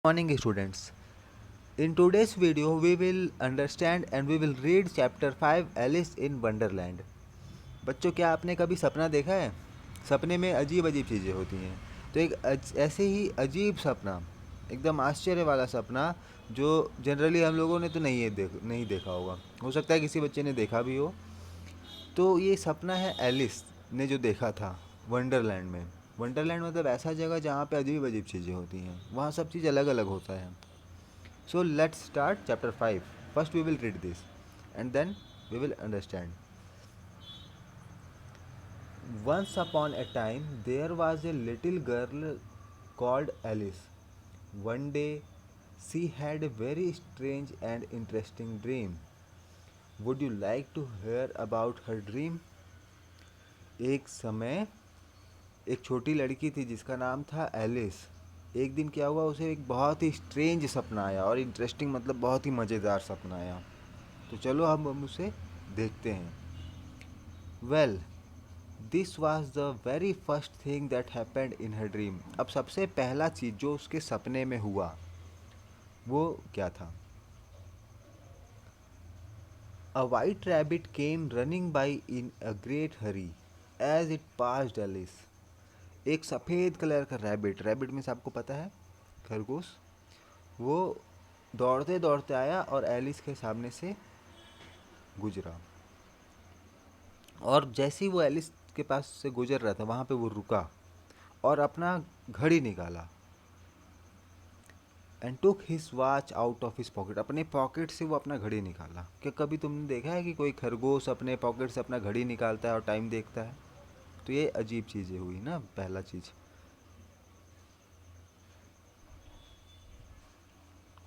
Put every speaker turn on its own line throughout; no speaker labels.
Morning students. In today's video we will understand and we will read chapter 5 Alice in Wonderland. बच्चों क्या आपने कभी सपना देखा है? सपने में अजीब अजीब चीज़ें होती हैं। तो एक ऐसे ही अजीब सपना, एकदम आश्चर्य वाला सपना जो जनरली हम लोगों ने तो नहीं देखा होगा। हो सकता है किसी बच्चे ने देखा भी हो। तो ये सपना है एलिस ने जो देखा था वंडरलैंड में। वंडरलैंड मतलब ऐसा जगह जहाँ पे अजीब अजीब चीज़ें होती हैं, वहाँ सब चीज़ अलग अलग होता है। So let's start chapter 5. First we will read this and then we will understand. Once upon a time there was a little girl called Alice. One day she had a very strange and interesting dream. Would you like to hear about her dream? एक समय एक छोटी लड़की थी जिसका नाम था Alice. एक दिन क्या हुआ, उसे एक बहुत ही स्ट्रेंज सपना आया, और इंटरेस्टिंग मतलब बहुत ही मज़ेदार सपना आया। तो चलो अब हम उसे देखते हैं। Well, this was the very first thing that happened in her dream. अब सबसे पहला चीज़ जो उसके सपने में हुआ वो क्या था? A white rabbit came running by in a great hurry as it passed Alice. एक सफ़ेद कलर का रैबिट, रैबिट में से आपको पता है खरगोश, वो दौड़ते दौड़ते आया और एलिस के सामने से गुजरा। और जैसे ही वो एलिस के पास से गुजर रहा था वहाँ पे वो रुका और अपना घड़ी निकाला। And took his watch out of his pocket. अपने पॉकेट से वो अपना घड़ी निकाला। क्या कभी तुमने देखा है कि कोई खरगोश अपने पॉकेट से अपना घड़ी निकालता है और टाइम देखता है? तो ये अजीब चीज़ें हुई ना, पहला चीज़।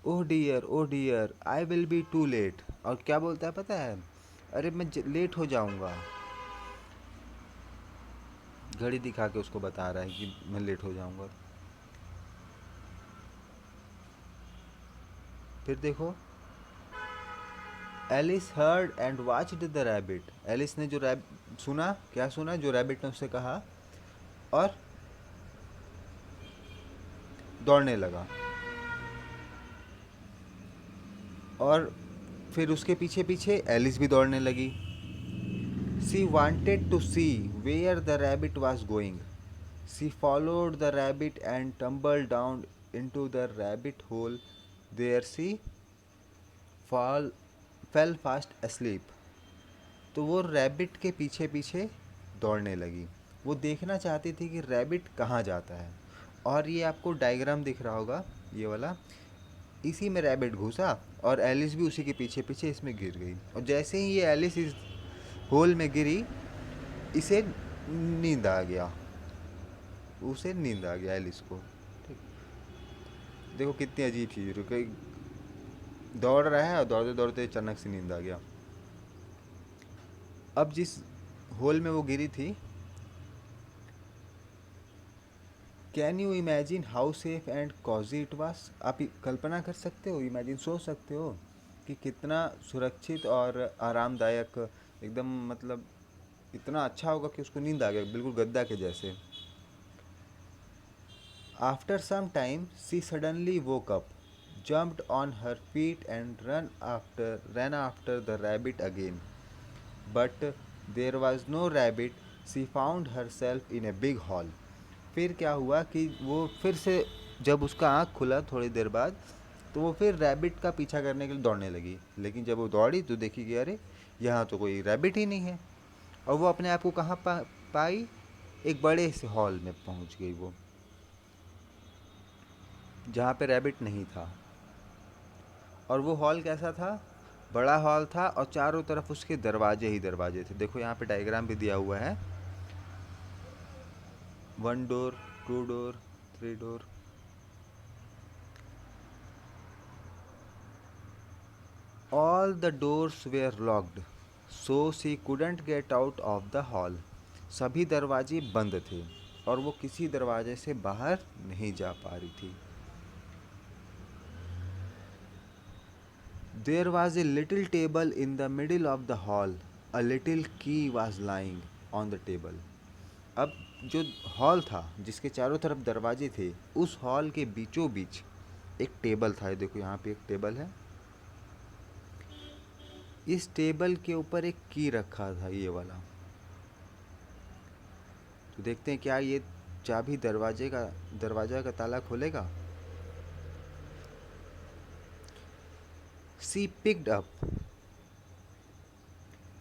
Oh dear I will be too late. और क्या बोलता है पता है? अरे मैं लेट हो जाऊंगा। घड़ी दिखा के उसको बता रहा है कि मैं लेट हो जाऊंगा। फिर देखो, Alice heard and watched the rabbit. Alice ने जो सुना, क्या सुना जो रैबिट ने उससे कहा, और दौड़ने लगा। और फिर उसके पीछे पीछे एलिस भी दौड़ने लगी। She wanted to see where the rabbit was going. She followed the rabbit and tumble down into the rabbit hole. There she fall fell fast asleep। तो वो रैबिट के पीछे पीछे दौड़ने लगी। वो देखना चाहती थी कि रैबिट कहाँ जाता है। और ये आपको डायग्राम दिख रहा होगा, ये वाला, इसी में रैबिट घुसा और एलिस भी उसी के पीछे पीछे इसमें गिर गई। और जैसे ही ये एलिस इस होल में गिरी, इसे नींद आ गया। उसे नींद आ गया एलिस को। ठीक, देखो कितनी अजीब चीज़, रुक, दौड़ रहा है और दौड़ते दौड़ते अचानक से नींद आ गया। अब जिस होल में वो गिरी थी, can you imagine how safe and cosy it was. आप कल्पना कर सकते हो, इमेजिन सोच सकते हो कि कितना सुरक्षित और आरामदायक, एकदम मतलब इतना अच्छा होगा कि उसको नींद आ गया, बिल्कुल गद्दा के जैसे। After some time she suddenly woke up, jumped on her feet and ran after the rabbit again. But there was no rabbit. She found herself in a big hall. फिर क्या हुआ कि वो फिर से, जब उसका आँख खुला थोड़ी देर बाद, तो वो फिर रैबिट का पीछा करने के लिए दौड़ने लगी। लेकिन जब वो दौड़ी तो देखी कि अरे यहाँ तो कोई रैबिट ही नहीं है। और वो अपने आप को कहाँ पाई? एक बड़े से हॉल में पहुँच गई वो, जहाँ पे रैबिट नहीं था। और वो हॉल कैसा था? बड़ा हॉल था और चारों तरफ उसके दरवाजे ही दरवाजे थे। देखो यहाँ पे डायग्राम भी दिया हुआ है। 1 door, 2 door, 3 door. All the doors were locked, so she couldn't get out of the hall. सभी दरवाजे बंद थे और वो किसी दरवाजे से बाहर नहीं जा पा रही थी। There was a little table in the middle of the hall. A little key was lying on the table. अब जो हॉल था जिसके चारों तरफ दरवाजे थे, उस हॉल के बीचों बीच एक टेबल था, ये देखो यहाँ पे एक टेबल है। इस टेबल के ऊपर एक की रखा था, ये वाला। तो देखते हैं क्या ये चाबी दरवाजा का ताला खोलेगा। She picked up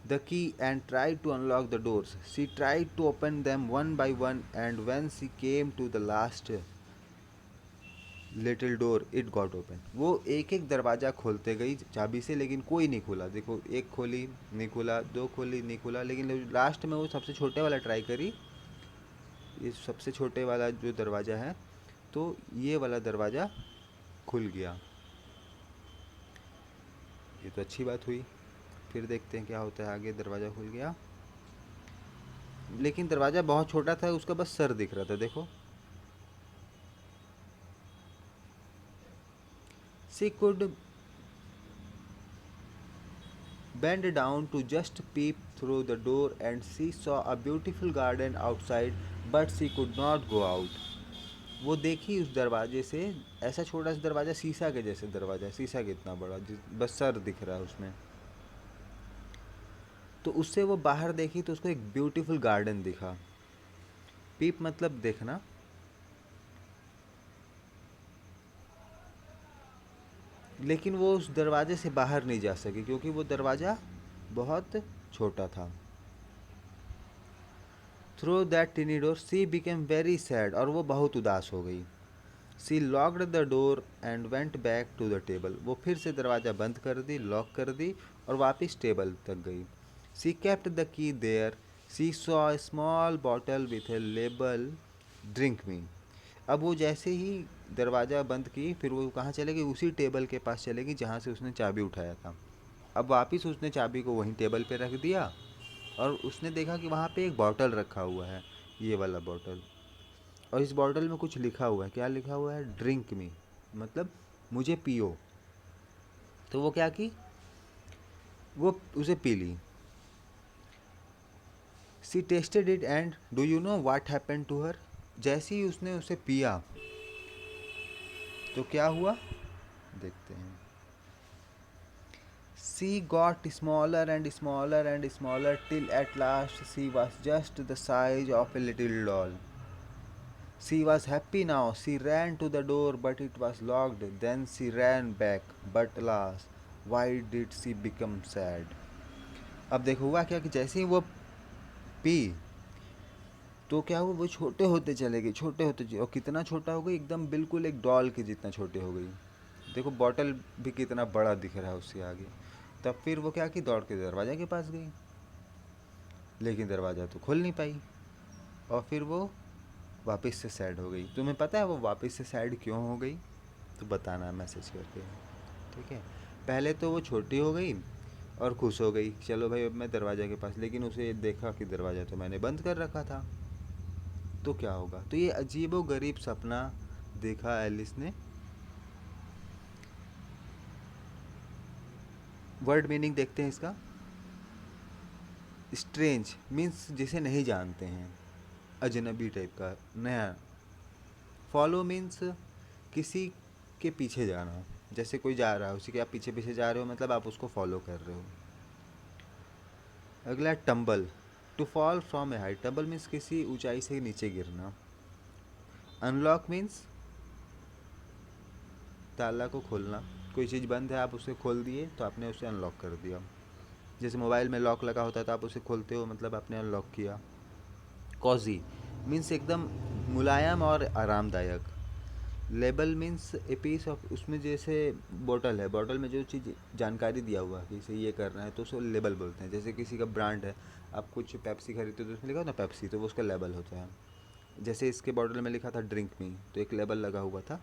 the key and tried to unlock the doors. She tried to open them one by one, and when she came to the last little door it got open. वो एक एक दरवाज़ा खोलते गई चाबी से, लेकिन कोई नहीं खुला। देखो, एक खोली नहीं खुला, दो खोली नहीं खुला, लेकिन लास्ट में वो सबसे छोटे वाला ट्राई करी। ये सबसे छोटे वाला जो दरवाज़ा है, तो ये वाला दरवाज़ा खुल गया। ये तो अच्छी बात हुई। फिर देखते हैं क्या होता है आगे। दरवाज़ा खुल गया, लेकिन दरवाज़ा बहुत छोटा था, उसका बस सर दिख रहा था। देखो, she could bent down to just peep through the door, and she saw a beautiful garden outside, but she could not go out. वो देखी उस दरवाजे से, ऐसा छोटा सा दरवाज़ा, शीशा के जैसे दरवाज़ा, शीशा कितना बड़ा, बस सर दिख रहा है उसमें। तो उससे वो बाहर देखी तो उसको एक ब्यूटीफुल गार्डन दिखा। पीप मतलब देखना। लेकिन वो उस दरवाजे से बाहर नहीं जा सकी, क्योंकि वो दरवाज़ा बहुत छोटा था। Through that tiny door she became very sad, और वो बहुत उदास हो गई। She locked the door and went back to the table. वो फिर से दरवाज़ा बंद कर दी, लॉक कर दी, और वापस टेबल तक गई। She kept the key there. She saw a small bottle with a label drink me. अब वो जैसे ही दरवाज़ा बंद की, फिर वो कहाँ चलेगी? उसी टेबल के पास चलेगी जहाँ से उसने चाबी उठाया था। अब वापस उसने चाबी को वहीं टेबल पे रख दिया, और उसने देखा कि वहाँ पे एक बॉटल रखा हुआ है, ये वाला बॉटल। और इस बॉटल में कुछ लिखा हुआ है। क्या लिखा हुआ है? ड्रिंक मी, मतलब मुझे पियो। तो वो क्या की, वो उसे पी ली। She tasted it and do you know what happened to her. जैसे ही उसने उसे पिया तो क्या हुआ, देखते हैं। She got smaller and smaller and smaller till at last she was just the size of a little doll. She was happy now. She ran to the door, but it was locked. Then she ran back, but alas, why did she become sad? अब देखो हुआ क्या कि जैसे ही वो P, तो क्या हुआ, वो छोटे होते चले गए, और कितना छोटा हो गई, एकदम बिल्कुल एक डॉल के जितना छोटे हो गई। देखो, बॉटल भी कितना बड़ा दिख रहा है उससे आगे। तब फिर वो क्या की, दौड़ के दरवाजे के पास गई, लेकिन दरवाज़ा तो खोल नहीं पाई, और फिर वो वापस से सैड हो गई। तुम्हें पता है वो वापस से सैड क्यों हो गई? तो बताना मैसेज करके, ठीक है। पहले तो वो छोटी हो गई और खुश हो गई, चलो भाई अब मैं दरवाज़े के पास, लेकिन उसे देखा कि दरवाज़ा तो मैंने बंद कर रखा था, तो क्या होगा। तो ये अजीबो गरीब सपना देखा एलिस ने। वर्ड मीनिंग देखते हैं इसका। स्ट्रेंज मीन्स जिसे नहीं जानते हैं, अजनबी टाइप का, नया। फॉलो मीन्स किसी के पीछे जाना, जैसे कोई जा रहा है उसी के आप पीछे पीछे जा रहे हो, मतलब आप उसको फॉलो कर रहे हो। अगला tumble, to fall from a height. Tumble means किसी ऊंचाई से नीचे गिरना। अनलॉक मीन्स ताला को खोलना, कोई चीज़ बंद है आप उसे खोल दिए तो आपने उसे अनलॉक कर दिया। जैसे मोबाइल में लॉक लगा होता है तो आप उसे खोलते हो, मतलब आपने अनलॉक किया। कॉजी मीन्स एकदम मुलायम और आरामदायक। Label means a piece of, उसमें जैसे बॉटल है, बॉटल में जो चीज़ जानकारी दिया हुआ है कि इसे ये करना है, तो उसको लेबल बोलते हैं। जैसे किसी का ब्रांड है, आप कुछ पेप्सी खरीदते हो तो उसमें लिखा हो ना पेप्सी, तो वो उसका लेबल होता है। जैसे इसके बॉटल में लिखा था ड्रिंक मी, तो एक लेबल लगा हुआ था